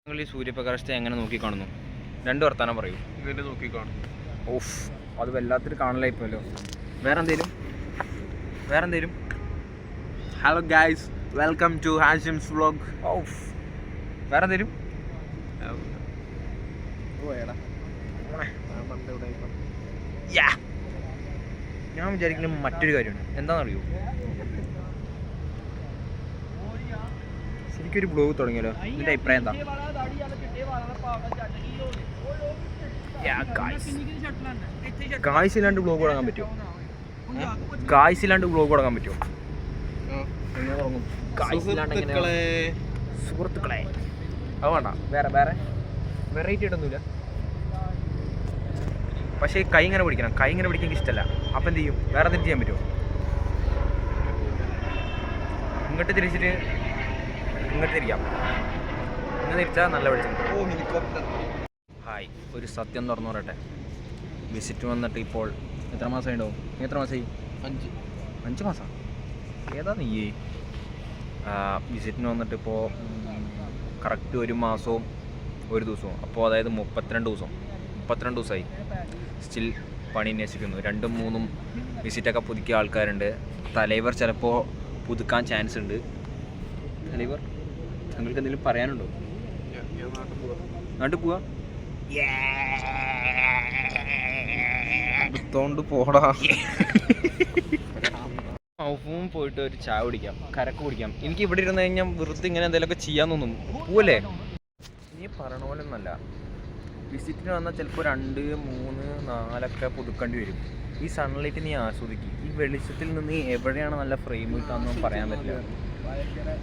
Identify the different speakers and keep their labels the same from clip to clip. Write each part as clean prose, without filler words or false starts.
Speaker 1: നിങ്ങൾ ഈ സൂര്യപ്രകാശത്തെ എങ്ങനെ നോക്കിക്കാണുന്നു? രണ്ട് വർത്താനം പറയൂ.
Speaker 2: ഇങ്ങനെ നോക്കിക്കാണും.
Speaker 1: ഓഫ്, അത് വല്ലാത്തൊരു കാണലായിപ്പോല്ലോ. വേറെന്തേലും
Speaker 2: hello guys, welcome to Hashim's vlog.
Speaker 1: ഓഫ്, വേറെന്തേലും ഞാൻ വിചാരിക്കുന്നത് മറ്റൊരു കാര്യമാണ്. എന്താണെന്നറിയോ, ശരിക്കൊരു ബ്ലോഗ് തുടങ്ങിയാലോ? ഇതിൻ്റെ അഭിപ്രായം എന്താ? ഗായ്സില്ലാണ്ട് ബ്ലോഗ് തുടങ്ങാൻ പറ്റുമോ? ഗായ്സില്ലാണ്ട് ബ്ലോഗ് തുടങ്ങാൻ പറ്റുമോ? സുഹൃത്തുക്കളെ അത് വേണ്ട, വേറെ വെറൈറ്റി ആയിട്ടൊന്നുമില്ല. പക്ഷേ കൈ ഇങ്ങനെ പിടിക്കണം. കൈ ഇങ്ങനെ പിടിക്കാൻ ഇഷ്ടമല്ല. അപ്പം എന്ത് ചെയ്യും? വേറെ എന്തെങ്കിലും ചെയ്യാൻ പറ്റുമോ? ഇങ്ങോട്ട് തിരിച്ചിട്ട് ഇങ്ങോട്ട് തിരിക്കാം. ഇങ്ങനെ തിരിച്ചാൽ നല്ല വെളിച്ചം. ഹായ്, ഒരു സത്യം തുറന്നു പറയട്ടെ. വിസിറ്റ് വന്നിട്ട് ഇപ്പോൾ എത്ര മാസമായി ഉണ്ടാവും? എത്ര മാസമായി? 5 മാസം. ഏതാ നീയേ? വിസിറ്റിന് വന്നിട്ട് ഇപ്പോൾ കറക്റ്റ് 1 മാസവും 1 ദിവസവും. അപ്പോൾ അതായത് 32 ദിവസമായി. സ്റ്റിൽ പണി അന്വേഷിക്കുന്നു. 2ഉം 3ഉം വിസിറ്റൊക്കെ പുതുക്കിയ ആൾക്കാരുണ്ട്. തലൈവർ ചിലപ്പോൾ പുതുക്കാൻ ചാൻസ് ഉണ്ട്. തലൈവർ, നിങ്ങൾക്ക് എന്തെങ്കിലും പറയാനുണ്ടോ? നാട്ടിൽ പോവാ? എടുത്തോണ്ട് പോടാ. ഔഫും പോയിട്ട് ഒരു ചായ കുടിക്കാം, കരക്ക് കുടിക്കാം. എനിക്ക് ഇവിടെ ഇരുന്ന് കഴിഞ്ഞാൽ വെറുതെ ഇങ്ങനെ എന്തെങ്കിലുമൊക്കെ ചെയ്യാൻ തോന്നും. പോവല്ലേ? നീ പറയണ പോലെ ഒന്നല്ല. വിസിറ്റിന് വന്നാൽ ചിലപ്പോൾ 2, 3, 4 പുതുക്കേണ്ടി വരും. ഈ സൺലൈറ്റ് നീ ആസ്വദിക്കും. ഈ വെളിച്ചത്തിൽ നിന്ന് എവിടെയാണ് നല്ല ഫ്രെയിം കിട്ടാമെന്നൊന്നും പറയാൻ പറ്റില്ല.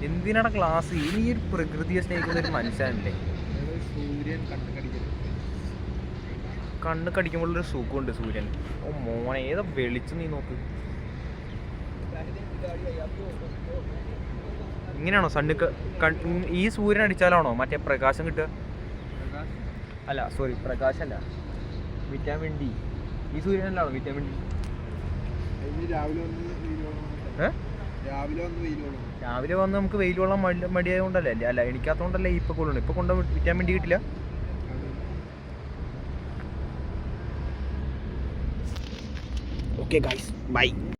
Speaker 1: എന്തിനാണ് ക്ലാസ്? ഇനി ഒരു പ്രകൃതിയെ സ്നേഹിക്കുന്ന ഒരു മനുഷ്യനല്ലേ? കണ്ണ് കടിക്കുമ്പോഴൊരു സുഖമുണ്ട് സൂര്യൻ. ഓ മോനെ, ഏതാ വെളിച്ചം നീ നോക്ക്. ഇങ്ങനെയാണോ ഈ സൂര്യൻ അടിച്ചാലാണോ മറ്റേ പ്രകാശം കിട്ടുക? അല്ല സോറി, പ്രകാശമല്ല, വിറ്റാമിൻ ഡി. ഈ സൂര്യനല്ലാണോ വിറ്റാമിൻ ഡി? രാവിലെ വന്ന് നമുക്ക് വെയിൽ കൊള്ളാൻ മടിയായതുകൊണ്ടല്ലേ? അല്ല, എനിക്കതുകൊണ്ടല്ലേ ഇപ്പൊ കൊള്ളണം. ഇപ്പൊ കൊണ്ട് വിറ്റാമിൻ ഡി കിട്ടില്ല. Okay guys, bye.